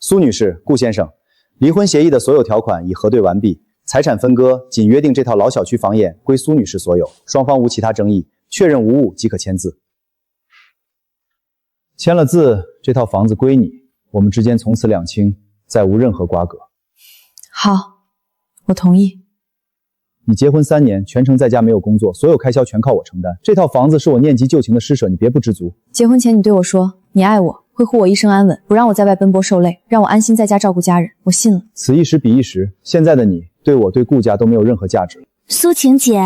苏女士、顾先生，离婚协议的所有条款已核对完毕，财产分割仅约定这套老小区房檐归苏女士所有，双方无其他争议，确认无误即可签字。签了字，这套房子归你，我们之间从此两清，再无任何瓜葛。好，我同意。你结婚3年，全程在家没有工作，所有开销全靠我承担。这套房子是我念及旧情的施舍，你别不知足。结婚前你对我说，你爱我，会护我一生安稳，不让我在外奔波受累，让我安心在家照顾家人，我信了。此一时彼一时，现在的你对我对顾家都没有任何价值了。苏晴姐，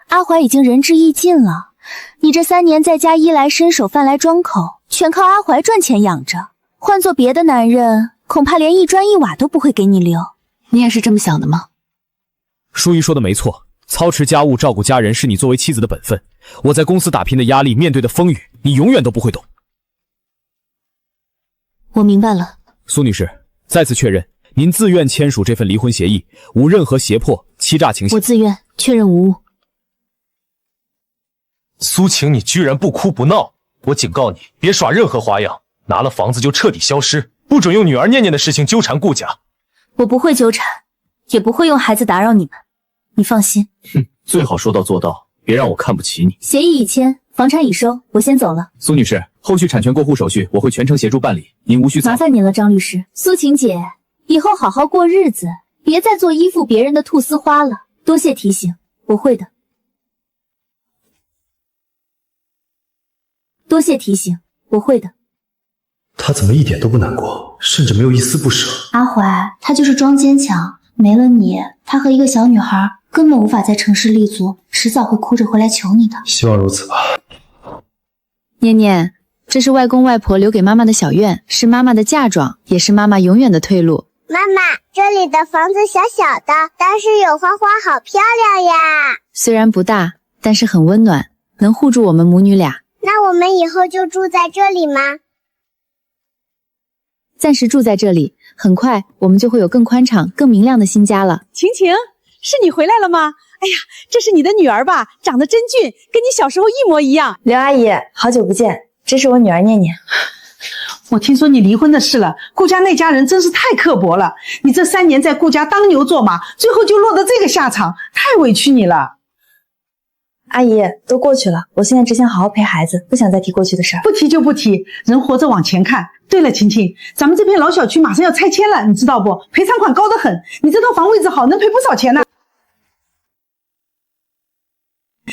阿怀已经仁至义尽了，你这3年在家衣来伸手饭来张口，全靠阿怀赚钱养着，换做别的男人，恐怕连一砖一瓦都不会给你留。你也是这么想的吗？淑仪说的没错，操持家务照顾家人是你作为妻子的本分。我在公司打拼的压力，面对的风雨，你永远都不会懂。我明白了。苏女士，再次确认，您自愿签署这份离婚协议，无任何胁迫、欺诈情形。我自愿，确认无误。苏晴，你居然不哭不闹！我警告你，别耍任何花样，拿了房子就彻底消失，不准用女儿念念的事情纠缠顾家。我不会纠缠，也不会用孩子打扰你们，你放心。哼，最好说到做到，别让我看不起你。协议已签，房产已收，我先走了。苏女士，后续产权过户手续我会全程协助办理，您无需麻烦您了，张律师。苏晴姐，以后好好过日子，别再做依附别人的菟丝花了。多谢提醒，我会的。多谢提醒，我会的。他怎么一点都不难过，甚至没有一丝不舍？阿怀，他就是装坚强，没了你，他和一个小女孩根本无法在城市立足，迟早会哭着回来求你的。希望如此吧。念念，这是外公外婆留给妈妈的小院，是妈妈的嫁妆，也是妈妈永远的退路。妈妈，这里的房子小小的，但是有花花，好漂亮呀！虽然不大，但是很温暖，能护住我们母女俩。那我们以后就住在这里吗？暂时住在这里，很快我们就会有更宽敞、更明亮的新家了。晴晴，是你回来了吗？哎呀，这是你的女儿吧？长得真俊，跟你小时候一模一样。刘阿姨，好久不见，这是我女儿念念。我听说你离婚的事了，顾家那家人真是太刻薄了。你这3年在顾家当牛做马，最后就落得这个下场，太委屈你了。阿姨，都过去了，我现在只想好好陪孩子，不想再提过去的事儿。不提就不提，人活着往前看。对了，晴晴，咱们这片老小区马上要拆迁了，你知道不？赔偿款高得很，你这套房位置好，能赔不少钱呢。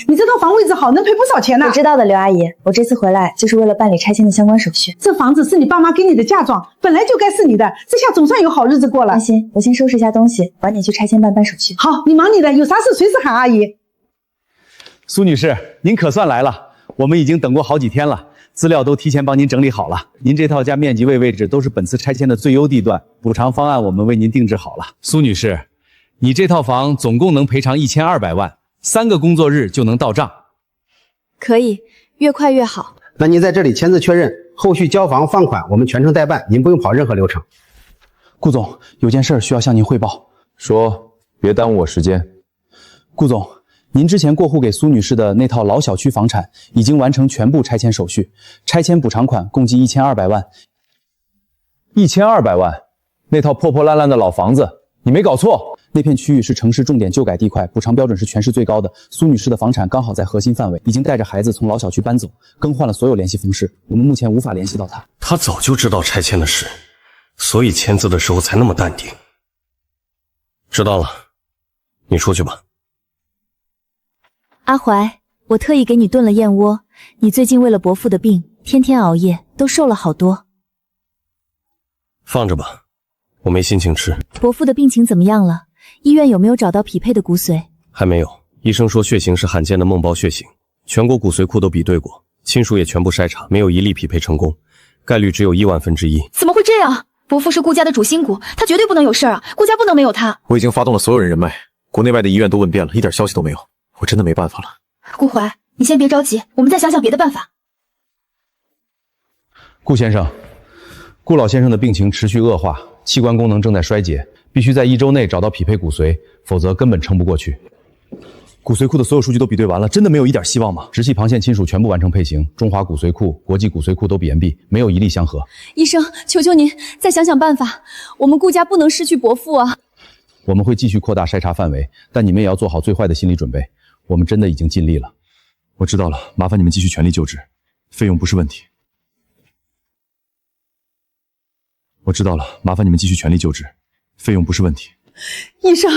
你这套房位置好，能赔不少钱呢。我知道的，刘阿姨，我这次回来就是为了办理拆迁的相关手续。这房子是你爸妈给你的嫁妆，本来就该是你的，这下总算有好日子过了。放心，我先收拾一下东西，晚点去拆迁办手续。好，你忙你的，有啥事随时喊阿姨。苏女士，您可算来了，我们已经等过好几天了，资料都提前帮您整理好了。您这套家面积、位置都是本次拆迁的最优地段，补偿方案我们为您定制好了。苏女士，你这套房总共能赔偿1200万，3个工作日就能到账。可以，越快越好。那您在这里签字确认，后续交房放款我们全程代办，您不用跑任何流程。顾总，有件事需要向您汇报。说，别耽误我时间。顾总，您之前过户给苏女士的那套老小区房产已经完成全部拆迁手续，拆迁补偿款共计1200万。1200万？那套破破烂烂的老房子，你没搞错？那片区域是城市重点旧改地块，补偿标准是全市最高的。苏女士的房产刚好在核心范围，已经带着孩子从老小区搬走，更换了所有联系方式，我们目前无法联系到她。他早就知道拆迁的事，所以签字的时候才那么淡定。知道了，你出去吧。阿怀，我特意给你炖了燕窝，你最近为了伯父的病，天天熬夜，都瘦了好多。放着吧，我没心情吃。伯父的病情怎么样了？医院有没有找到匹配的骨髓？还没有，医生说血型是罕见的梦胞血型，全国骨髓库都比对过，亲属也全部筛查，没有一例匹配成功，概率只有1万分之一。怎么会这样？伯父是顾家的主心骨，他绝对不能有事啊！顾家不能没有他。我已经发动了所有人脉，国内外的医院都问遍了，一点消息都没有。我真的没办法了。顾怀，你先别着急，我们再想想别的办法。顾先生，顾老先生的病情持续恶化，器官功能正在衰竭，必须在1周内找到匹配骨髓，否则根本撑不过去。骨髓库的所有数据都比对完了，真的没有一点希望吗？直系旁线亲属全部完成配型，中华骨髓库、国际骨髓库都比 MB， 没有一例相合。医生，求求您再想想办法，我们顾家不能失去伯父啊！我们会继续扩大筛查范围，但你们也要做好最坏的心理准备。我们真的已经尽力了。我知道了，麻烦你们继续全力救治，费用不是问题。我知道了，麻烦你们继续全力救治，费用不是问题。医生，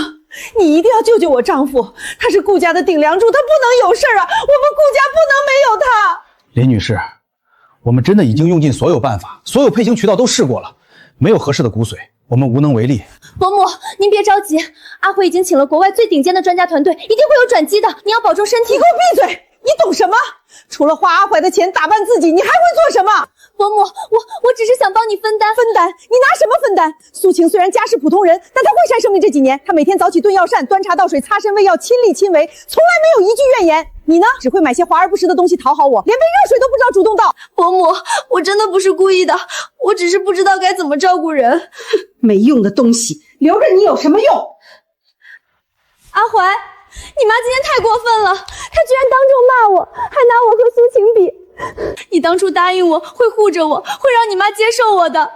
你一定要救救我丈夫，他是顾家的顶梁柱，他不能有事啊！我们顾家不能没有他。林女士，我们真的已经用尽所有办法，所有配型渠道都试过了，没有合适的骨髓，我们无能为力。伯母，您别着急，阿辉已经请了国外最顶尖的专家团队，一定会有转机的。你要保重身体。你给我闭嘴！你懂什么？除了花阿怀的钱打扮自己，你还会做什么？伯母，我只是想帮你分担。分担？你拿什么分担？苏晴虽然家是普通人，但她会善生命这几年，她每天早起炖药膳，端茶倒水，擦身喂药，亲力亲为，从来没有一句怨言。你呢？只会买些华而不实的东西讨好我，连杯热水都不知道主动倒。伯母，我真的不是故意的，我只是不知道该怎么照顾人。没用的东西，留着你有什么用？阿怀，你妈今天太过分了，她居然当众骂我，还拿我和苏晴比。你当初答应我会护着我，会让你妈接受我的。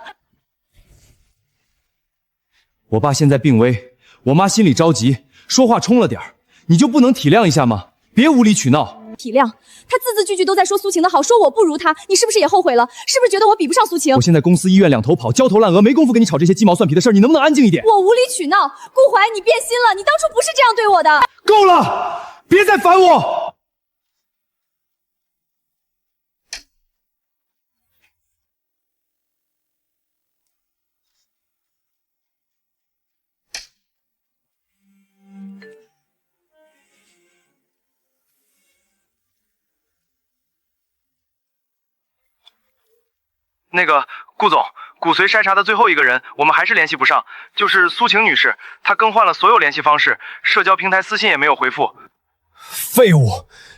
我爸现在病危，我妈心里着急，说话冲了点儿，你就不能体谅一下吗？别无理取闹。体谅？他字字句句都在说苏晴的好，说我不如他，你是不是也后悔了？是不是觉得我比不上苏晴？我现在公司医院两头跑，焦头烂额，没工夫跟你吵这些鸡毛蒜皮的事儿，你能不能安静一点？我无理取闹，顾怀，你变心了，你当初不是这样对我的。够了，别再烦我。那个顾总，骨髓筛查的最后一个人，我们还是联系不上，就是苏晴女士，她更换了所有联系方式，社交平台私信也没有回复。废物，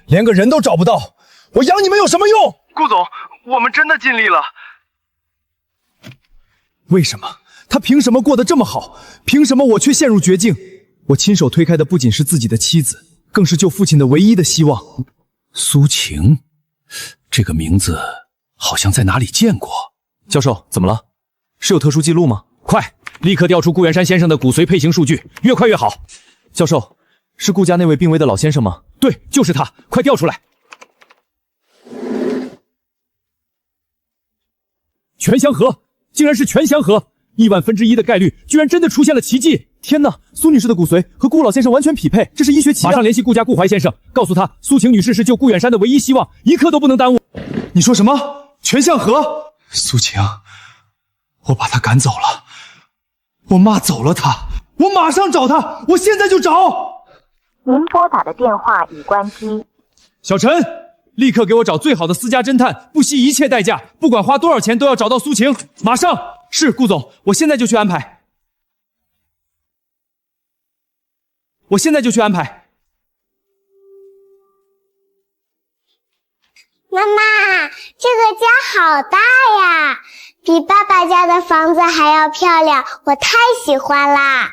连个人都找不到，我养你们有什么用？顾总，我们真的尽力了。为什么？他凭什么过得这么好？凭什么我却陷入绝境？我亲手推开的不仅是自己的妻子，更是救父亲的唯一的希望。苏晴，这个名字好像在哪里见过。教授，怎么了？是有特殊记录吗？快，立刻调出顾元山先生的骨髓配型数据，越快越好。教授，是顾家那位病危的老先生吗？对，就是他，快调出来。全相合，竟然是全相合，1/1000的概率，居然真的出现了奇迹！天哪，苏女士的骨髓和顾老先生完全匹配，这是医学奇案！马上联系顾家顾怀先生，告诉他苏晴女士是救顾远山的唯一希望，一刻都不能耽误。你说什么？全相合？苏晴，我把她赶走了，我骂走了她，我马上找她，我现在就找。您拨打的电话已关机。小陈，立刻给我找最好的私家侦探，不惜一切代价，不管花多少钱都要找到苏晴，马上！是，顾总，我现在就去安排。我现在就去安排。妈妈，这个家好大呀，比爸爸家的房子还要漂亮，我太喜欢啦。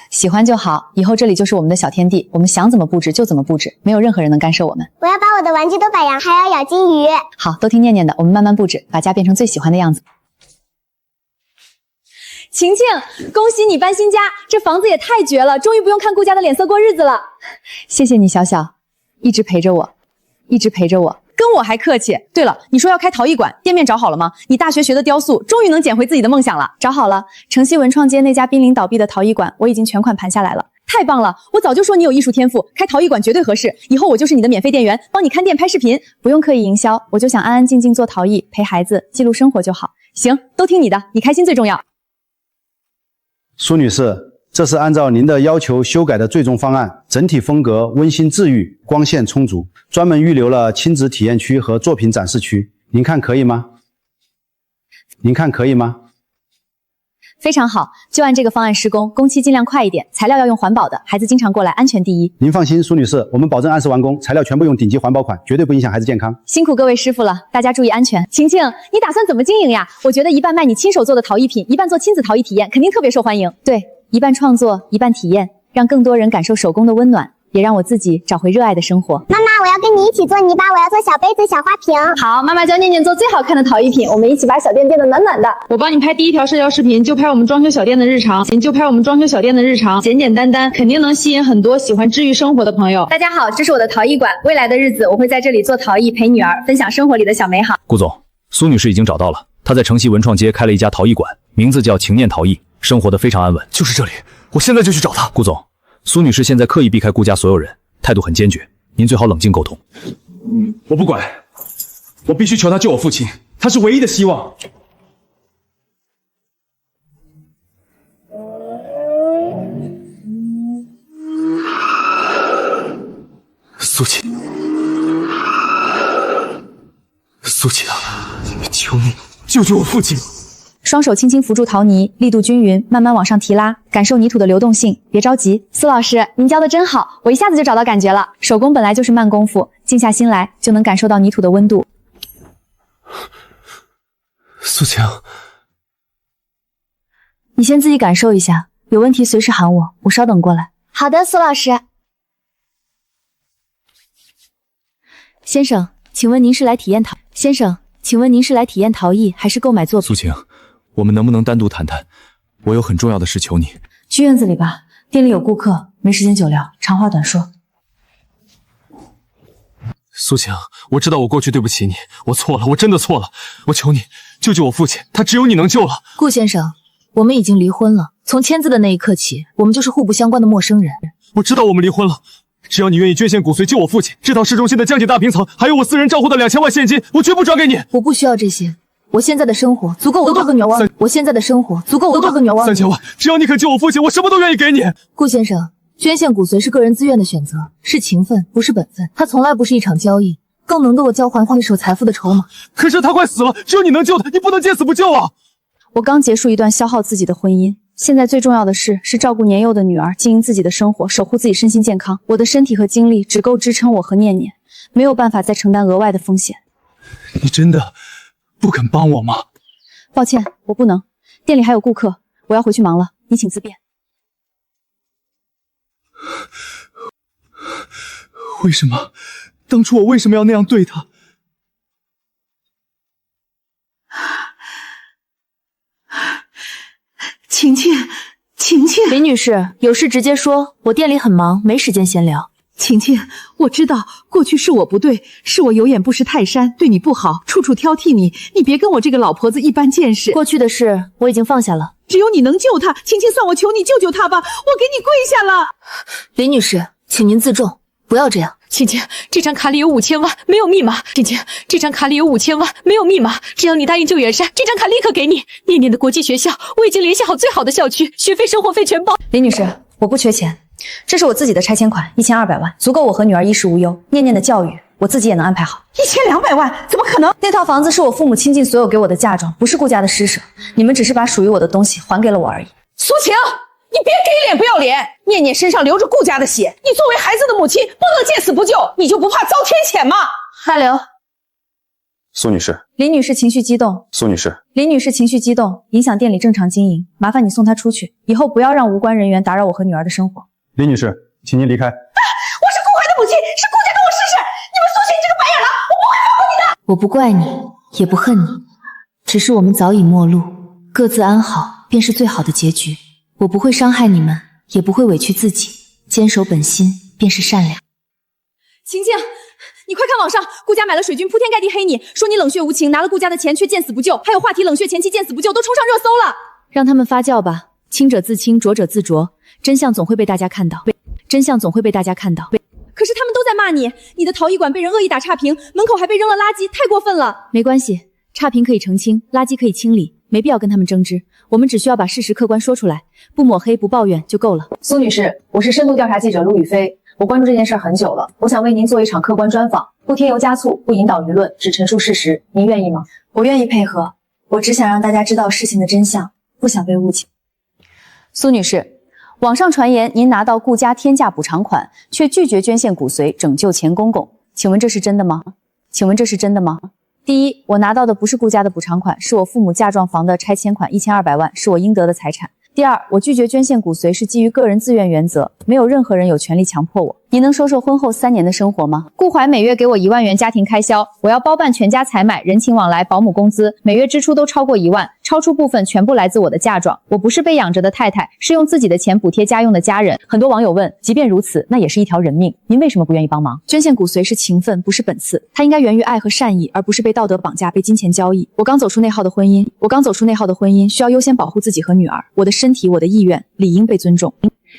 喜欢就好，以后这里就是我们的小天地，我们想怎么布置就怎么布置，没有任何人能干涉我们。我要把我的玩具都摆扬，还要咬金鱼。好，都听念念的，我们慢慢布置，把家变成最喜欢的样子。晴晴，恭喜你搬新家，这房子也太绝了，终于不用看顾家的脸色过日子了。谢谢你，小小，一直陪着我，一直陪着我。跟我还客气。对了，你说要开陶艺馆，店面找好了吗？你大学学的雕塑，终于能捡回自己的梦想了。找好了，城西文创街那家濒临倒闭的陶艺馆，我已经全款盘下来了。太棒了，我早就说你有艺术天赋，开陶艺馆绝对合适。以后我就是你的免费店员，帮你看店拍视频，不用刻意营销，我就想安安静静做陶艺，陪孩子记录生活就好。行，都听你的，你开心最重要。苏女士，这是按照您的要求修改的最终方案，整体风格温馨治愈，光线充足，专门预留了亲子体验区和作品展示区，您看可以吗？您看可以吗？非常好，就按这个方案施工，工期尽量快一点，材料要用环保的，孩子经常过来，安全第一。您放心，苏女士，我们保证按时完工，材料全部用顶级环保款，绝对不影响孩子健康。辛苦各位师傅了，大家注意安全。晴晴，你打算怎么经营呀？我觉得一半卖你亲手做的陶艺品，一半做亲子陶艺体验，肯定特别受欢迎。对，一半创作，一半体验，让更多人感受手工的温暖，也让我自己找回热爱的生活。妈妈，我要跟你一起做泥巴，我要做小杯子、小花瓶。好，妈妈教念念做最好看的陶艺品，我们一起把小店变得暖暖的。我帮你拍第一条社交视频，就拍我们装修小店的日常，简简单单，肯定能吸引很多喜欢治愈生活的朋友。大家好，这是我的陶艺馆，未来的日子我会在这里做陶艺，陪女儿分享生活里的小美好。顾总，苏女士已经找到了，她在城西文创街开了一家陶艺馆，名字叫情念陶艺，生活得非常安稳。就是这里，我现在就去找她。顾总，苏女士现在刻意避开顾家所有人，态度很坚决，您最好冷静沟通。我不管，我必须求他救我父亲，他是唯一的希望。苏秦，苏秦啊，求你救救我父亲！双手轻轻扶住陶泥，力度均匀，慢慢往上提拉，感受泥土的流动性，别着急。苏老师，您教的真好，我一下子就找到感觉了。手工本来就是慢功夫，静下心来就能感受到泥土的温度。苏晴，你先自己感受一下，有问题随时喊我，我稍等过来。好的，苏老师。先生，请问您是来体验陶艺，还是购买作品？苏晴，我们能不能单独谈谈？我有很重要的事求你。去院子里吧，店里有顾客，没时间久聊，长话短说。苏晴，我知道我过去对不起你，我错了，我真的错了，我求你救救我父亲，他只有你能救了。顾先生，我们已经离婚了，从签字的那一刻起，我们就是互不相关的陌生人。我知道我们离婚了，只要你愿意捐献骨髓救我父亲，这套市中心的江景大平层，还有我私人账户的2000万现金，我全部转给你。我不需要这些，我现在的生活足够我多个牛儿。我现在的生活足够我多个牛儿。3000万，只要你肯救我父亲，我什么都愿意给你。顾先生，捐献骨髓是个人自愿的选择，是情分，不是本分。它从来不是一场交易，更能够交换一手财富的筹码。可是他快死了，只有你能救他，你不能见死不救啊！我刚结束一段消耗自己的婚姻。现在最重要的事是照顾年幼的女儿，经营自己的生活，守护自己身心健康。我的身体和精力只够支撑我和念念，没有办法再承担额外的风险。你真的不肯帮我吗？抱歉，我不能。店里还有顾客，我要回去忙了，你请自便。为什么？当初我为什么要那样对他？晴晴，林女士，有事直接说，我店里很忙，没时间闲聊。晴晴，我知道过去是我不对，是我有眼不识泰山，对你不好，处处挑剔你，你别跟我这个老婆子一般见识。过去的事我已经放下了，只有你能救他，晴晴，算我求你救救他吧，我给你跪下了。林女士，请您自重，不要这样。晴晴，这张卡里有5000万，没有密码。晴晴，这张卡里有5000万，没有密码。只要你答应救远山，这张卡立刻给你。念念的国际学校，我已经联系好最好的校区，学费、生活费全包。林女士，我不缺钱，这是我自己的拆迁款，1200万，足够我和女儿衣食无忧。念念的教育，我自己也能安排好。1200万，怎么可能？那套房子是我父母倾尽所有给我的嫁妆，不是顾家的施舍。你们只是把属于我的东西还给了我而已。苏晴，你别给脸不要脸！念念身上流着顾家的血，你作为孩子的母亲，不能见死不救，你就不怕遭天谴吗？韩流。苏女士，林女士情绪激动。苏女士，林女士情绪激动，影响店里正常经营，麻烦你送她出去，以后不要让无关人员打扰我和女儿的生活。林女士，请您离开。我是顾怀的母亲，是顾家的我试试。你们苏晴这个白眼狼，我不会放过你的。我不怪你，也不恨你，只是我们早已陌路，各自安好便是最好的结局。我不会伤害你们，也不会委屈自己，坚守本心便是善良。晴晴，你快看网上，顾家买了水军，铺天盖地黑你，说你冷血无情，拿了顾家的钱却见死不救，还有话题冷血前妻见死不救都冲上热搜了。让他们发酵吧，清者自清，浊者自浊，真相总会被大家看到。真相总会被大家看到。可是他们都在骂你，你的陶艺馆被人恶意打差评，门口还被扔了垃圾，太过分了。没关系，差评可以澄清，垃圾可以清理，没必要跟他们争执。我们只需要把事实客观说出来，不抹黑不抱怨就够了。苏女士，我是深度调查记者陆宇飞，我关注这件事很久了，我想为您做一场客观专访，不添油加醋，不引导舆论，只陈述事实，您愿意吗？我愿意配合，我只想让大家知道事情的真相，不想被误解。苏女士，网上传言您拿到顾家天价补偿款，却拒绝捐献骨髓拯救钱公公，请问这是真的吗？第一，我拿到的不是顾家的补偿款，是我父母嫁妆房的拆迁款1200万，是我应得的财产。第二，我拒绝捐献骨髓是基于个人自愿原则，没有任何人有权利强迫我。您能说说婚后3年的生活吗？顾怀每月给我1万元家庭开销，我要包办全家采买、人情往来、保姆工资，每月支出都超过1万，超出部分全部来自我的嫁妆。我不是被养着的太太，是用自己的钱补贴家用的家人。很多网友问，即便如此，那也是一条人命，您为什么不愿意帮忙？捐献骨髓是情分，不是本次，它应该源于爱和善意，而不是被道德绑架、被金钱交易。我刚走出内耗的婚姻，需要优先保护自己和女儿，我的身体、我的意愿理应被尊重。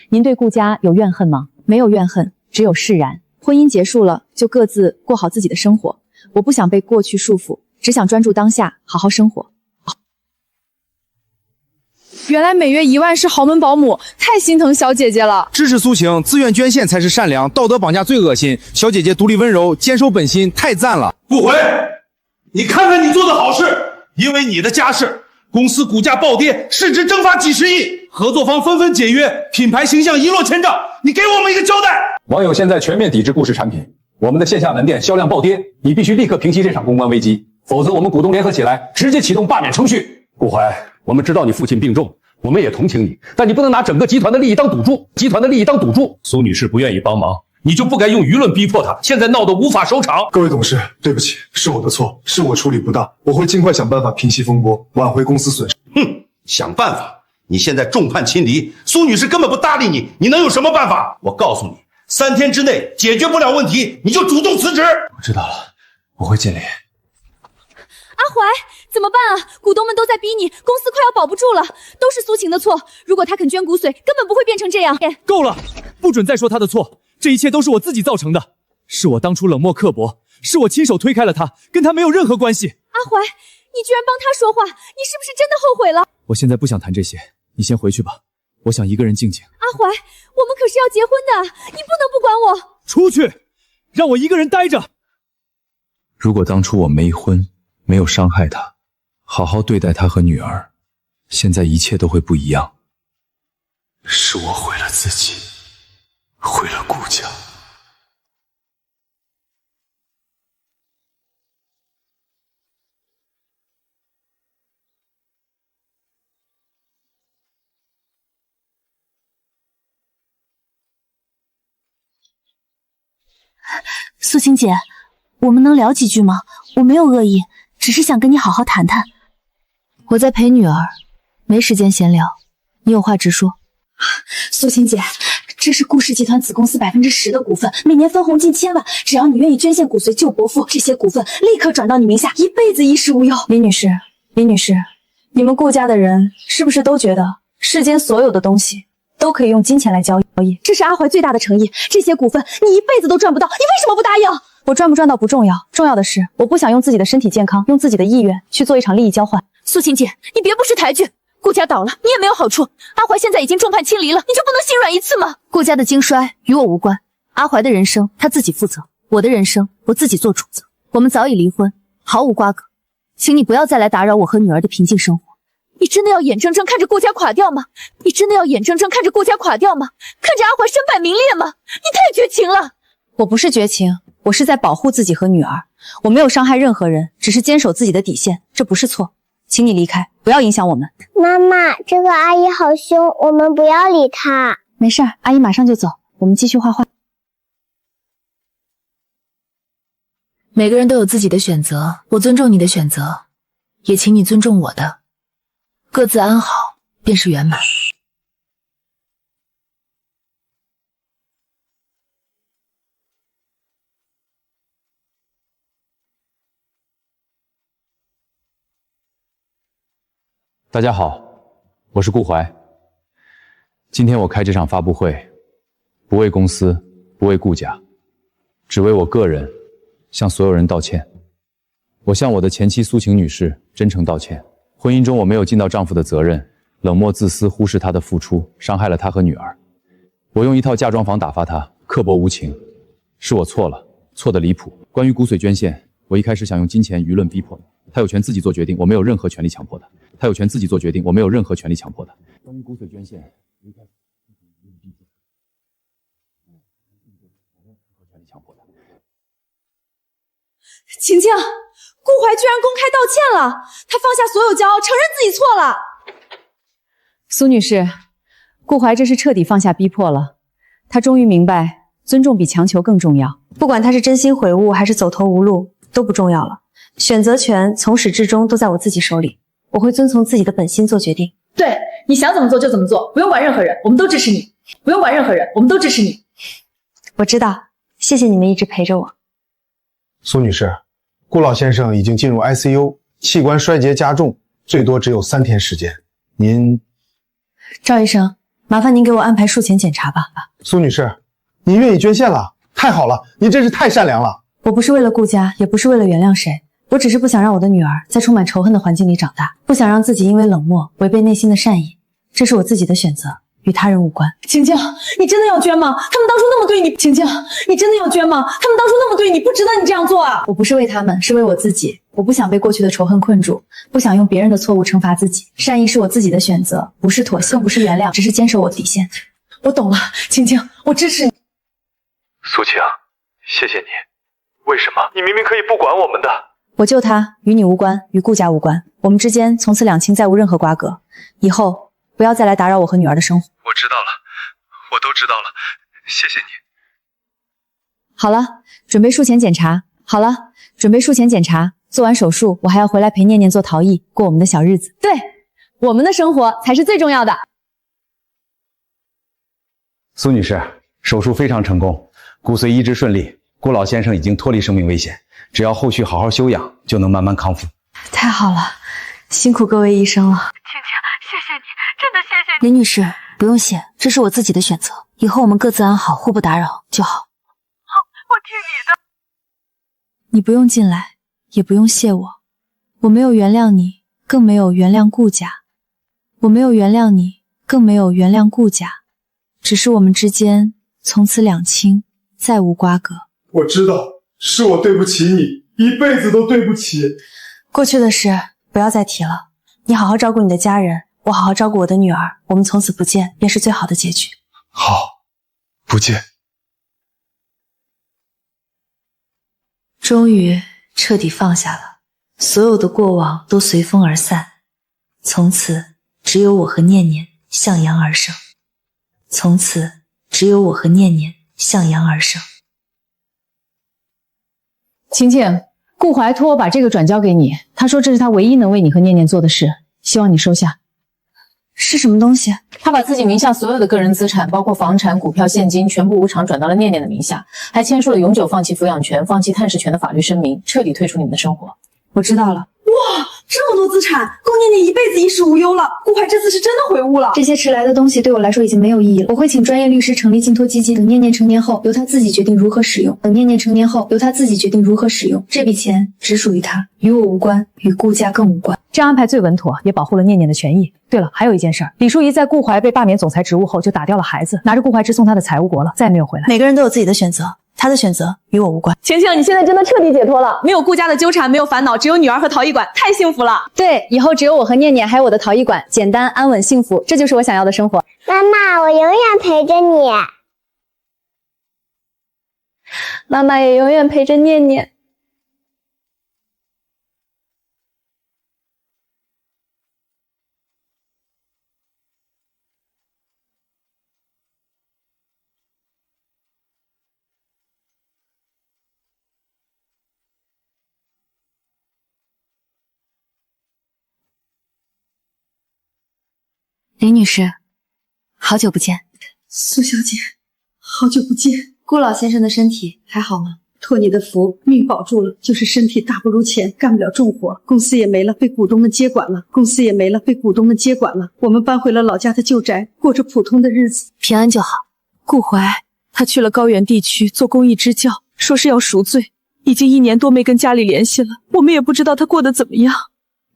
您对顾家有怨恨吗？没有怨恨，只有释然。婚姻结束了，就各自过好自己的生活。我不想被过去束缚，只想专注当下，好好生活。原来每月1万是豪门保姆，太心疼小姐姐了。支持苏晴，自愿捐献才是善良，道德绑架最恶心。小姐姐独立温柔，坚守本心，太赞了。顾回，你看看你做的好事，因为你的家事，公司股价暴跌，市值蒸发几十亿，合作方纷纷解约，品牌形象一落千丈，你给我们一个交代。网友现在全面抵制顾氏产品，我们的线下门店销量暴跌，你必须立刻平息这场公关危机，否则我们股东联合起来，直接启动罢免程序。顾怀，我们知道你父亲病重，我们也同情你，但你不能拿整个集团的利益当赌注。苏女士不愿意帮忙，你就不该用舆论逼迫她，现在闹得无法收场。各位董事，对不起，是我的错，是我处理不当，我会尽快想办法平息风波，挽回公司损失。想办法？你现在众叛亲离，苏女士根本不搭理你，你能有什么办法？我告诉你，3天之内解决不了问题，你就主动辞职。我知道了，我会尽力。阿怀，怎么办啊？股东们都在逼你，公司快要保不住了，都是苏晴的错。如果她肯捐骨髓，根本不会变成这样。够了，不准再说她的错，这一切都是我自己造成的，是我当初冷漠刻薄，是我亲手推开了她，跟她没有任何关系。阿怀，你居然帮她说话，你是不是真的后悔了？我现在不想谈这些，你先回去吧，我想一个人静静。阿怀，我们可是要结婚的，你不能不管我。出去，让我一个人待着。如果当初我没婚，没有伤害她，好好对待她和女儿，现在一切都会不一样。是我毁了自己，毁了顾家。苏晴姐，我们能聊几句吗？我没有恶意，只是想跟你好好谈谈。我在陪女儿，没时间闲聊，你有话直说。苏晴姐，这是顾氏集团子公司10%的股份，每年分红近1000万，只要你愿意捐献骨髓救伯父，这些股份立刻转到你名下，一辈子衣食无忧。李女士，你们顾家的人是不是都觉得世间所有的东西都可以用金钱来交易？这是阿怀最大的诚意，这些股份你一辈子都赚不到，你为什么不答应？我赚不赚到不重要，重要的是我不想用自己的身体健康，用自己的意愿去做一场利益交换。苏晴姐，你别不识抬举，顾家倒了，你也没有好处。阿怀现在已经众叛亲离了，你就不能心软一次吗？顾家的兴衰与我无关，阿怀的人生他自己负责，我的人生我自己做主子。我们早已离婚，毫无瓜葛，请你不要再来打扰我和女儿的平静生活。你真的要眼睁睁看着顾家垮掉吗？看着阿怀身败名裂吗？你太绝情了。我不是绝情，我是在保护自己和女儿，我没有伤害任何人，只是坚守自己的底线，这不是错。请你离开，不要影响我们。妈妈，这个阿姨好凶，我们不要理她。没事，阿姨马上就走，我们继续画画。每个人都有自己的选择，我尊重你的选择，也请你尊重我的。各自安好，便是圆满。大家好，我是顾怀。今天我开这场发布会，不为公司，不为顾家，只为我个人向所有人道歉。我向我的前妻苏晴女士真诚道歉。婚姻中我没有尽到丈夫的责任，冷漠自私，忽视她的付出，伤害了她和女儿。我用一套嫁妆房打发她，刻薄无情，是我错了，错得离谱。关于骨髓捐献，我一开始想用金钱舆论逼迫她，她有权自己做决定，我没有任何权利强迫她。关于骨髓捐献，我一开始晴晴，顾怀居然公开道歉了，他放下所有骄傲，承认自己错了。苏女士，顾怀这是彻底放下逼迫了，他终于明白尊重比强求更重要。不管他是真心悔悟还是走投无路，都不重要了。选择权从始至终都在我自己手里，我会遵从自己的本心做决定。对，你想怎么做就怎么做，不用管任何人，我们都支持你。不用管任何人，我们都支持你。我知道，谢谢你们一直陪着我。苏女士，顾老先生已经进入 ICU， 器官衰竭加重，最多只有3天时间。您，赵医生，麻烦您给我安排术前检查吧。苏女士，您愿意捐献了，太好了，您真是太善良了。我不是为了顾家，也不是为了原谅谁，我只是不想让我的女儿在充满仇恨的环境里长大，不想让自己因为冷漠违背内心的善意，这是我自己的选择，与他人无关。晴晴，你真的要捐吗？他们当初那么对你，晴晴，你真的要捐吗？他们当初那么对你，不值得你这样做啊！我不是为他们，是为我自己。我不想被过去的仇恨困住，不想用别人的错误惩罚自己。善意是我自己的选择，不是妥协，更不是原谅，只是坚守我底线。我懂了，晴晴，我支持你。苏晴，谢谢你。为什么？你明明可以不管我们的。我救他，与你无关，与顾家无关，我们之间从此两清，再无任何瓜葛。以后不要再来打扰我和女儿的生活。我知道了，我都知道了，谢谢你。好了，准备术前检查。好了，准备术前检查。做完手术，我还要回来陪念念做陶艺，过我们的小日子。对，我们的生活才是最重要的。苏女士，手术非常成功，骨髓移植顺利，顾老先生已经脱离生命危险，只要后续好好休养，就能慢慢康复。太好了，辛苦各位医生了。晴晴，谢谢你，真的谢谢你。林女士，不用谢，这是我自己的选择，以后我们各自安好，互不打扰就好。好，我听你的。你不用进来，也不用谢我，我没有原谅你，更没有原谅顾家。我没有原谅你，更没有原谅顾家，只是我们之间从此两清，再无瓜葛。我知道，是我对不起你，一辈子都对不起。过去的事不要再提了，你好好照顾你的家人，我好好照顾我的女儿，我们从此不见，便是最好的结局。好，不见。终于彻底放下了，所有的过往都随风而散，从此只有我和念念向阳而生，从此只有我和念念向阳而生。晴晴，顾怀托我把这个转交给你，他说这是他唯一能为你和念念做的事，希望你收下。是什么东西？他把自己名下所有的个人资产，包括房产、股票、现金，全部无偿转到了念念的名下，还签署了永久放弃抚养权、放弃探视权的法律声明，彻底退出你们的生活。我知道了。哇，这么多资产，够念念一辈子衣食无忧了。顾怀这次是真的悔悟了。这些迟来的东西对我来说已经没有意义了。我会请专业律师成立信托基金，等念念成年后，由他自己决定如何使用。这笔钱只属于他，与我无关，与顾家更无关。这样安排最稳妥，也保护了念念的权益。对了，还有一件事儿，李淑仪在顾怀被罢免总裁职务后，就打掉了孩子，拿着顾怀之送他的财物国了，再也没有回来。每个人都有自己的选择，他的选择与我无关。晴晴，你现在真的彻底解脱了，没有顾家的纠缠，没有烦恼，只有女儿和陶艺馆，太幸福了。对，以后只有我和念念，还有我的陶艺馆，简单、安稳、幸福，这就是我想要的生活。妈妈，我永远陪着你。妈妈也永远陪着念念。林女士，好久不见。苏小姐，好久不见。顾老先生的身体还好吗？托你的福，命保住了，就是身体大不如前，干不了重活，公司也没了，被股东们接管了。我们搬回了老家的旧宅，过着普通的日子，平安就好。顾怀，他去了高原地区做公益支教，说是要赎罪，已经1年多没跟家里联系了，我们也不知道他过得怎么样。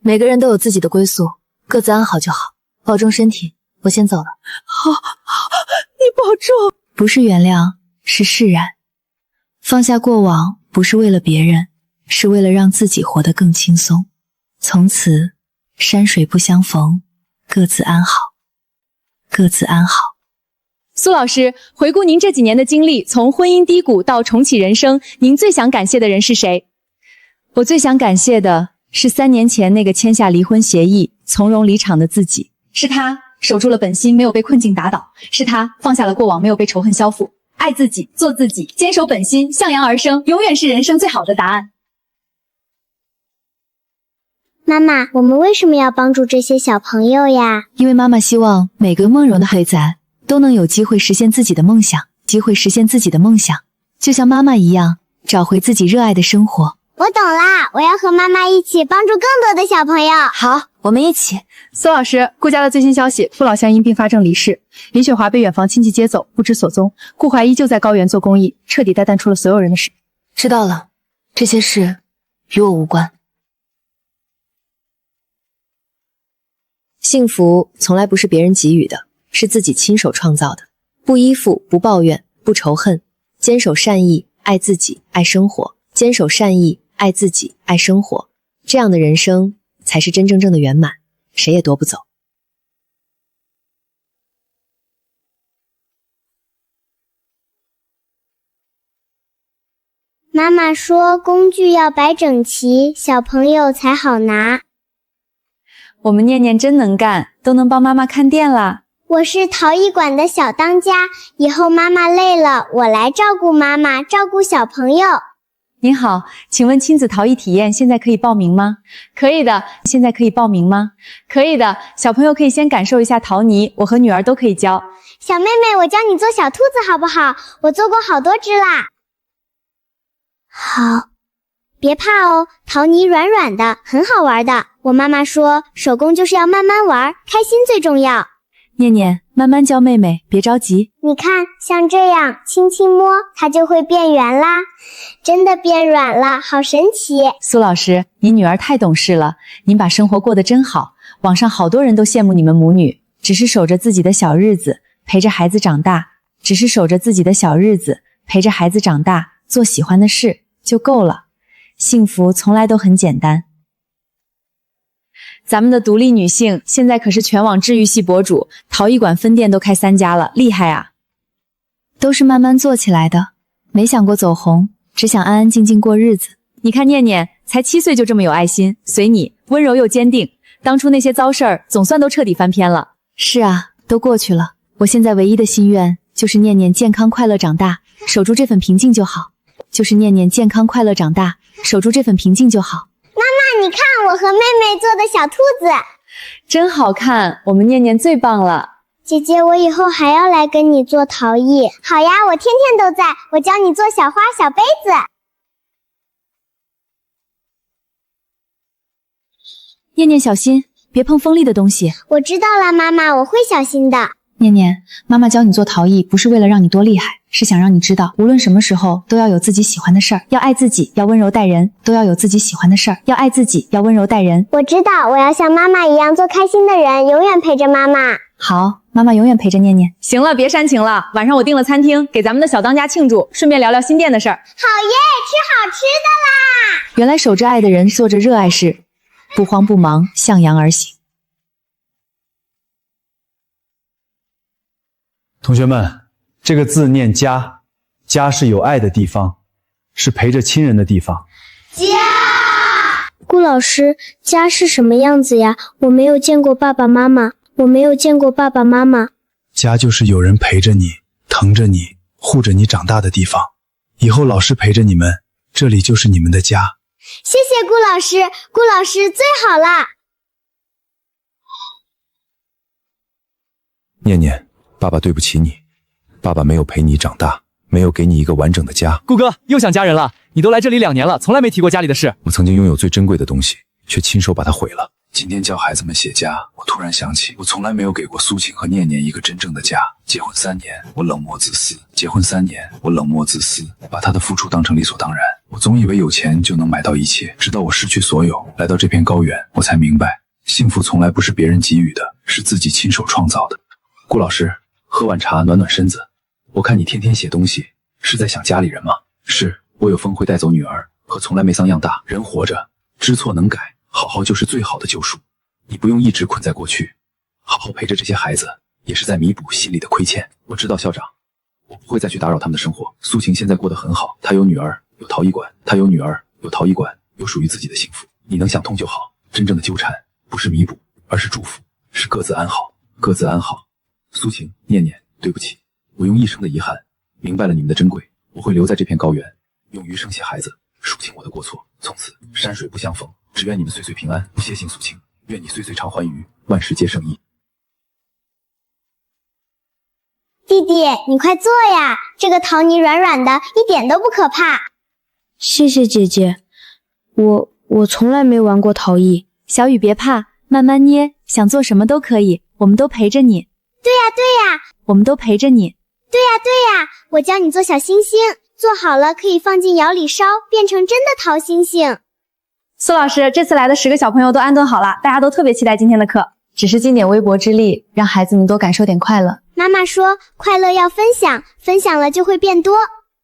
每个人都有自己的归宿，各自安好就好，保重身体。我先走了。好，你保重。不是原谅，是释然。放下过往，不是为了别人，是为了让自己活得更轻松。从此，山水不相逢，各自安好，各自安好。苏老师，回顾您这几年的经历，从婚姻低谷到重启人生，您最想感谢的人是谁？我最想感谢的是3年前那个签下离婚协议、从容离场的自己。是他守住了本心，没有被困境打倒；是他放下了过往，没有被仇恨消覆。爱自己，做自己，坚守本心，向阳而生，永远是人生最好的答案。妈妈，我们为什么要帮助这些小朋友呀？因为妈妈希望每个梦柔的孩子都能有机会实现自己的梦想，就像妈妈一样，找回自己热爱的生活。我懂啦，我要和妈妈一起帮助更多的小朋友。好，我们一起。苏老师，顾家的最新消息，顾老乡因并发症离世，林雪华被远房亲戚接走，不知所踪。顾怀依旧在高原做公益，彻底带淡出了所有人的视野。知道了，这些事与我无关。幸福从来不是别人给予的，是自己亲手创造的。不依附，不抱怨，不仇恨，坚守善意，爱自己，爱生活。坚守善意，爱自己，爱生活，这样的人生才是真正的圆满，谁也夺不走。妈妈说工具要摆整齐，小朋友才好拿。我们念念真能干，都能帮妈妈看店啦。我是陶艺馆的小当家，以后妈妈累了，我来照顾妈妈，照顾小朋友。您好，请问亲子陶艺体验现在可以报名吗？可以的，现在可以报名吗？可以的，小朋友可以先感受一下陶泥，我和女儿都可以教。小妹妹，我教你做小兔子好不好？我做过好多只啦。好，别怕哦，陶泥软软的，很好玩的。我妈妈说，手工就是要慢慢玩，开心最重要。念念，慢慢教妹妹，别着急。你看，像这样轻轻摸，它就会变圆啦，真的变软了，好神奇。苏老师，您女儿太懂事了，您把生活过得真好，网上好多人都羡慕你们母女，只是守着自己的小日子，陪着孩子长大，做喜欢的事就够了。幸福从来都很简单。咱们的独立女性现在可是全网治愈系博主，陶艺馆分店都开3家了，厉害啊！都是慢慢做起来的，没想过走红，只想安安静静过日子。你看念念才7岁就这么有爱心，随你，温柔又坚定。当初那些糟事儿总算都彻底翻篇了。是啊，都过去了。我现在唯一的心愿就是念念健康快乐长大，守住这份平静就好。妈妈，你看我和妹妹做的小兔子，真好看，我们念念最棒了。姐姐，我以后还要来跟你做陶艺。好呀，我天天都在，我教你做小花、小杯子。念念小心，别碰锋利的东西。我知道了，妈妈，我会小心的。念念，妈妈教你做陶艺，不是为了让你多厉害，是想让你知道，无论什么时候都要有自己喜欢的事儿，要爱自己，要温柔待人，我知道，我要像妈妈一样做开心的人，永远陪着妈妈。好，妈妈永远陪着念念。行了，别煽情了，晚上我订了餐厅，给咱们的小当家庆祝，顺便聊聊新店的事儿。好耶，吃好吃的啦！原来守着爱的人，做着热爱事，不慌不忙，向阳而行。同学们，这个字念家，家是有爱的地方，是陪着亲人的地方。家，顾老师，家是什么样子呀？我没有见过爸爸妈妈。家就是有人陪着你，疼着你，护着你长大的地方。以后老师陪着你们，这里就是你们的家。谢谢顾老师，顾老师最好啦。念念，爸爸对不起你，爸爸没有陪你长大，没有给你一个完整的家。顾哥又想家人了，你都来这里2年了，从来没提过家里的事。我曾经拥有最珍贵的东西，却亲手把它毁了。今天教孩子们写家，我突然想起，我从来没有给过苏晴和念念一个真正的家。结婚3年，我冷漠自私，把她的付出当成理所当然。我总以为有钱就能买到一切，直到我失去所有，来到这片高原，我才明白，幸福从来不是别人给予的，是自己亲手创造的。顾老师，喝碗茶暖暖身子。我看你天天写东西，是在想家里人吗？是，我有风会带走女儿，和从来没桑样大。人活着，知错能改，好好就是最好的救赎。你不用一直困在过去，好好陪着这些孩子，也是在弥补心里的亏欠。我知道校长，我不会再去打扰他们的生活。苏晴现在过得很好，她有女儿，有陶艺馆，有属于自己的幸福。你能想通就好。真正的纠缠不是弥补，而是祝福，是各自安好。苏晴，念念，对不起，我用一生的遗憾明白了你们的珍贵，我会留在这片高原，用余生写孩子，赎清我的过错。从此山水不相逢，只愿你们岁岁平安。谢信苏青，愿你岁岁常欢愉，万事皆胜意。弟弟，你快坐呀，这个桃泥软软的，一点都不可怕。谢谢姐姐，我从来没玩过陶艺。小雨别怕，慢慢捏，想做什么都可以，我们都陪着你。对呀对呀，我们都陪着你。对呀对呀，我教你做小星星，做好了可以放进窑里烧，变成真的桃星星。苏老师，这次来的10个小朋友都安顿好了，大家都特别期待今天的课。只是尽点微薄之力，让孩子们多感受点快乐。妈妈说，快乐要分享，分享了就会变多。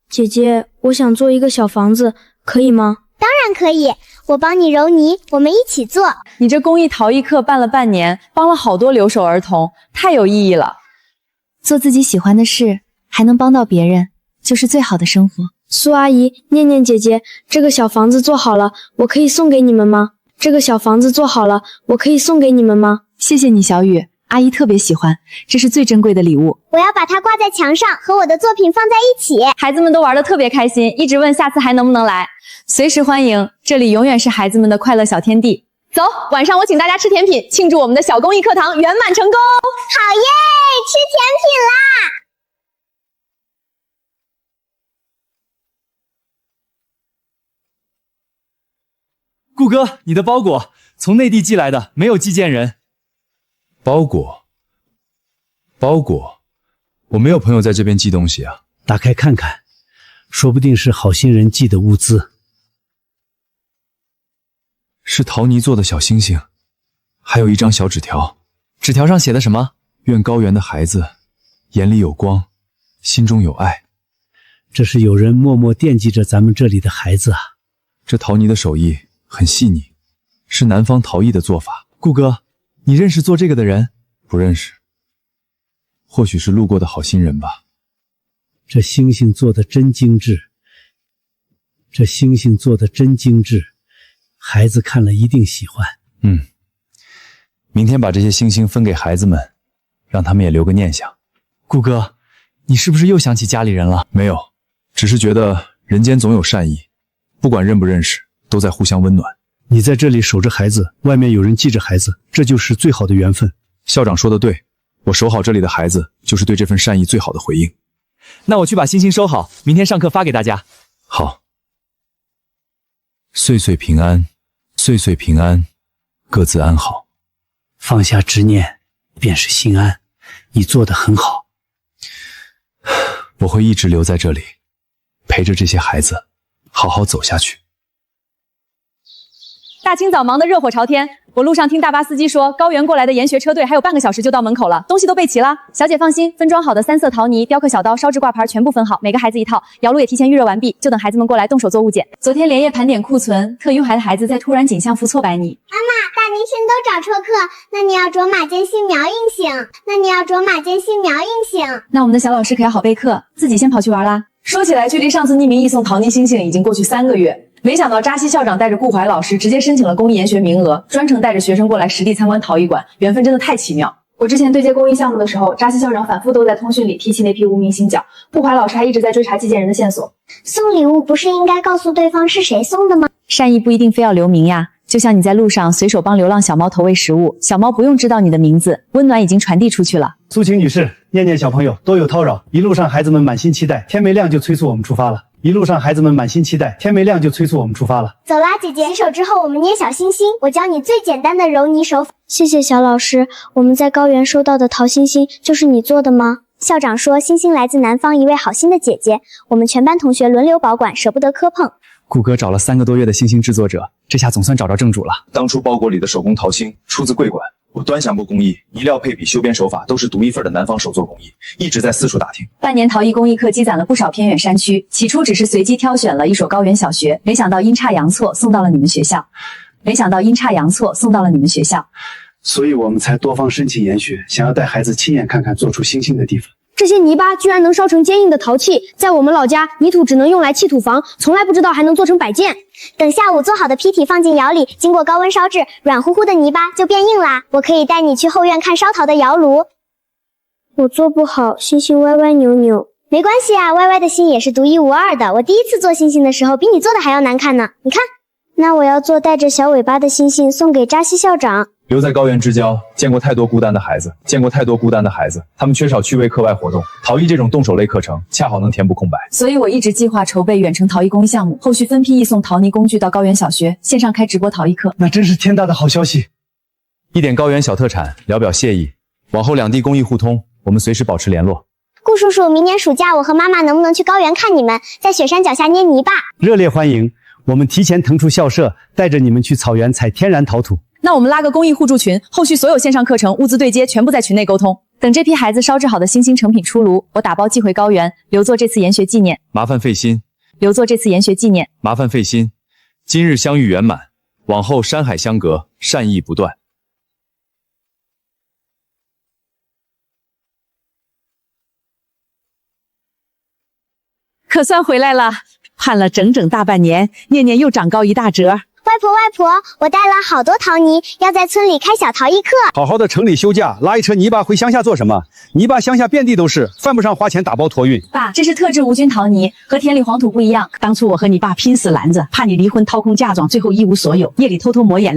姐姐，我想做一个小房子，可以吗？当然可以，我帮你揉泥，我们一起做。你这公益陶艺课办了半年，帮了好多留守儿童，太有意义了。做自己喜欢的事，还能帮到别人，就是最好的生活。苏阿姨，念念姐姐，这个小房子做好了，我可以送给你们吗？这个小房子做好了，我可以送给你们吗？谢谢你，小雨，阿姨特别喜欢，这是最珍贵的礼物。我要把它挂在墙上，和我的作品放在一起。孩子们都玩得特别开心，一直问下次还能不能来，随时欢迎，这里永远是孩子们的快乐小天地。走，晚上我请大家吃甜品，庆祝我们的小公益课堂圆满成功。好耶，吃甜品啦！顾哥，你的包裹从内地寄来的，没有寄件人。包裹，我没有朋友在这边寄东西啊。打开看看，说不定是好心人寄的物资。是陶泥做的小星星，还有一张小纸条。纸条上写的什么？愿高原的孩子眼里有光，心中有爱。这是有人默默惦记着咱们这里的孩子啊。这陶泥的手艺很细腻，是南方陶艺的做法。顾哥，你认识做这个的人？不认识，或许是路过的好心人吧。这星星做的真精致，孩子看了一定喜欢。明天把这些星星分给孩子们，让他们也留个念想。顾哥，你是不是又想起家里人了？没有，只是觉得人间总有善意，不管认不认识，都在互相温暖。你在这里守着孩子，外面有人记着孩子，这就是最好的缘分。校长说的对，我守好这里的孩子，就是对这份善意最好的回应。那我去把星星收好，明天上课发给大家。好。岁岁平安，岁岁平安，各自安好。放下执念，便是心安。你做得很好。我会一直留在这里，陪着这些孩子，好好走下去。大清早忙得热火朝天，我路上听大巴司机说，高原过来的研学车队还有半个小时就到门口了，东西都备齐了。小姐放心，分装好的3色陶泥、雕刻小刀、烧制挂牌全部分好，每个孩子一套，窑炉也提前预热完毕，就等孩子们过来动手做物件。昨天连夜盘点库存，特拥孩的孩子在突然景象幅错百拟。妈妈，大明星都找戳课，那你要着马尖细描印醒，那我们的小老师可要好备课，自己先跑去玩啦。说起来，距离上次匿名译送陶泥星星已经过去3个月。没想到扎西校长带着顾怀老师直接申请了公益研学名额，专程带着学生过来实地参观陶艺馆，缘分真的太奇妙。我之前对接公益项目的时候，扎西校长反复都在通讯里提起那批无名星角，顾怀老师还一直在追查寄件人的线索。送礼物不是应该告诉对方是谁送的吗？善意不一定非要留名呀，就像你在路上随手帮流浪小猫投喂食物，小猫不用知道你的名字，温暖已经传递出去了。苏晴女士，念念小朋友多有叨扰，一路上孩子们满心期待，天没亮就催促我们出发了。走啦，姐姐，洗手之后我们捏小星星，我教你最简单的揉泥手法。谢谢小老师，我们在高原收到的陶星星就是你做的吗？校长说星星来自南方一位好心的姐姐，我们全班同学轮流保管，舍不得磕碰。顾哥找了3个多月的星星制作者，这下总算找着正主了。当初包裹里的手工陶星出自桂馆，我端详过工艺，泥料配比、修边手法都是独一份的南方手作工艺，一直在四处打听。半年陶艺公益课积攒了不少偏远山区，起初只是随机挑选了一所高原小学，没想到阴差阳错送到了你们学校。所以我们才多方申请研学，想要带孩子亲眼看看做出星星的地方。这些泥巴居然能烧成坚硬的陶器，在我们老家，泥土只能用来砌土房，从来不知道还能做成摆件。等下午做好的坯体放进窑里，经过高温烧制，软乎乎的泥巴就变硬啦。我可以带你去后院看烧陶的窑炉。我做不好，星星歪歪扭扭，没关系啊，Y Y 的心也是独一无二的。我第一次做星星的时候，比你做的还要难看呢。你看，那我要做带着小尾巴的星星，送给扎西校长。留在高原之郊，见过太多孤单的孩子，他们缺少趣味课外活动。陶艺这种动手类课程，恰好能填补空白。所以我一直计划筹备远程陶艺公益项目，后续分批译送陶泥工具到高原小学，线上开直播陶艺课。那真是天大的好消息！一点高原小特产，聊表谢意。往后两地公益互通，我们随时保持联络。顾叔叔，明年暑假我和妈妈能不能去高原看你们，在雪山脚下捏泥巴？热烈欢迎！我们提前腾出校舍，带着你们去草原采天然陶土。那我们拉个公益互助群，后续所有线上课程、物资对接全部在群内沟通。等这批孩子烧制好的星星成品出炉，我打包寄回高原，留作这次研学纪念。麻烦费心，留作这次研学纪念。麻烦费心。今日相遇圆满，往后山海相隔，善意不断。可算回来了，盼了整整大半年，念念又长高一大折。外婆，我带了好多陶泥，要在村里开小陶艺课。好好的城里休假，拉一车泥巴回乡下做什么？泥巴乡下遍地都是，犯不上花钱打包托运。爸，这是特制无菌陶泥，和田里黄土不一样。当初我和你爸拼死拦着，怕你离婚掏空嫁妆，最后一无所有，夜里偷偷抹眼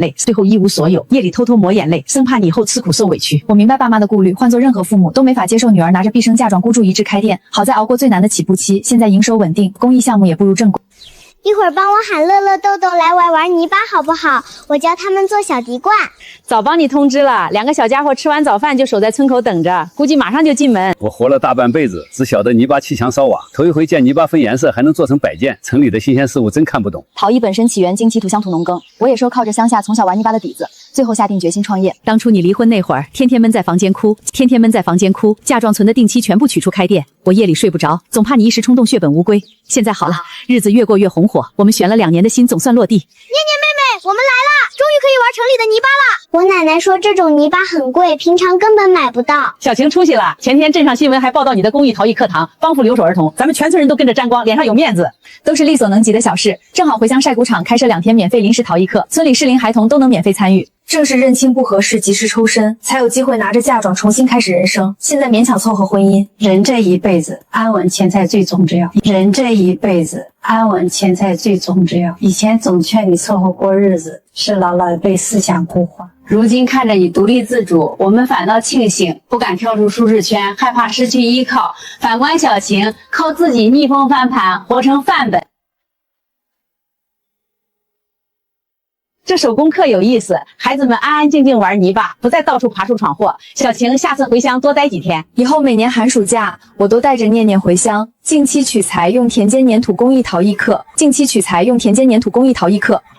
泪，生怕你以后吃苦受委屈。我明白爸妈的顾虑，换做任何父母都没法接受女儿拿着毕生嫁妆孤注一掷开店。好在熬过最难的起步期，现在营收稳定，公益项目也步入正轨。一会儿帮我喊乐乐豆豆来玩泥巴好不好？我教他们做小滴灌。早帮你通知了，两个小家伙吃完早饭就守在村口等着，估计马上就进门。我活了大半辈子，只晓得泥巴砌墙烧瓦，头一回见泥巴分颜色还能做成摆件，城里的新鲜事物真看不懂。陶艺本身起源经稀土乡土农耕，我也是靠着乡下从小玩泥巴的底子，最后下定决心创业。当初你离婚那会儿，天天闷在房间哭，嫁妆存的定期全部取出开店，我夜里睡不着，总怕你一时冲动血本无归。现在好了，日子越过越红火，我们悬了2年的心总算落地。念念妹妹，我们来啦，终于可以玩城里的泥巴了。我奶奶说这种泥巴很贵，平常根本买不到。小晴出息了，前天镇上新闻还报道你的公益陶艺课堂，帮扶留守儿童，咱们全村人都跟着沾光，脸上有面子。都是力所能及的小事，正好回乡晒谷场开设2天免费临时陶艺课，村里适龄孩童都能免费参与。正是认清不合适，及时抽身，才有机会拿着嫁妆重新开始人生。现在勉强凑合婚姻，人这一辈子安稳钱财最重要。以前总劝你凑合过日子，是老一辈思想固化。如今看着你独立自主，我们反倒庆幸，不敢跳出舒适圈，害怕失去依靠。反观小晴，靠自己逆风翻盘，活成范本。这手工课有意思，孩子们安安静静玩泥巴，不再到处爬树闯祸。小晴，下次回乡多待几天。以后每年寒暑假，我都带着念念回乡，定期取材用田间粘土工艺陶艺课。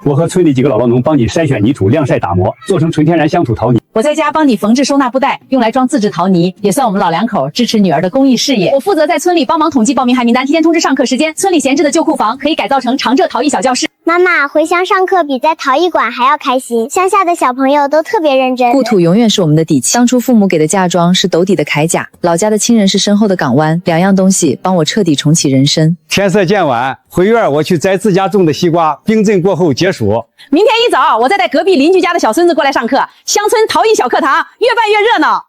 我和村里几个老农帮你筛选泥土，晾晒打磨，做成纯天然乡土陶泥。我在家帮你缝制收纳布袋，用来装自制陶泥，也算我们老两口支持女儿的公益事业。我负责在村里帮忙统计报名孩名单，提前通知上课时间。村里闲置的旧库房可以改造成常设陶艺小教室。妈妈，回乡上课比在陶艺馆还要开心，乡下的小朋友都特别认真。故土永远是我们的底气。当初父母给的嫁妆是斗底的铠甲，老家的亲人是身后的港湾，两样东西帮我彻底重启人生。天色渐晚，回院我去摘自家种的西瓜，冰镇过后解暑。明天一早，我再带隔壁邻居家的小孙子过来上课，乡村陶艺小课堂越办越热闹。